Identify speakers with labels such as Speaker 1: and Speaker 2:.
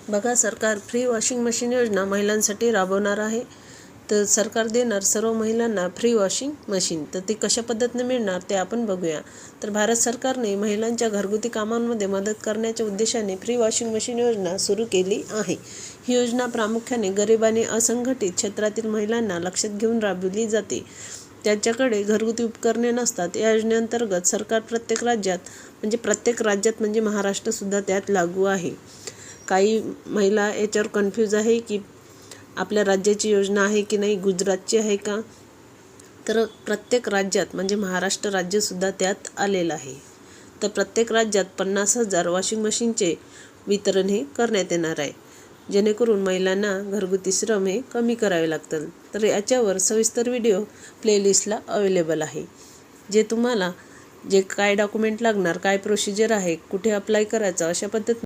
Speaker 1: बघा, सरकार free washing machine योजना महिलांसाठी राबवणार आहे. तर सरकार देणार सर्व महिलांना फ्री वॉशिंग मशीन. तर ती कशा पद्धतीने मिळणार ते आपण बघूया. तर भारत सरकारने महिलांच्या घरगुती कामांमध्ये मदत करण्याच्या उद्देशाने फ्री वॉशिंग मशीन योजना सुरू केली आहे. ही योजना प्रामुख्याने गरीब आणि असंघटित क्षेत्रातील महिलांना लक्षात घेऊन राबविली जाते. त्यांच्याकडे घरगुती उपकरणे नसतात. या योजनेअंतर्गत सरकार प्रत्येक राज्यात म्हणजे महाराष्ट्रसुद्धा त्यात लागू आहे. काही महिला याच्यावर कन्फ्यूज आहे की आपल्या राज्याची योजना आहे की नाही, गुजरातची आहे का. तर प्रत्येक राज्यात म्हणजे महाराष्ट्र राज्यसुद्धा त्यात आलेलं आहे. तर प्रत्येक राज्यात 50,000 वॉशिंग मशीनचे वितरण हे करण्यात येणार आहे, जेणेकरून महिलांना घरगुती श्रम हे कमी करावे लागतील. तर याच्यावर सविस्तर व्हिडिओ प्लेलिस्टला अवेलेबल आहे. जे तुम्हाला काय डॉक्युमेंट लागणार, काय प्रोसिजर आहे, कुठे अप्लाय करायचं, अशा पद्धतीने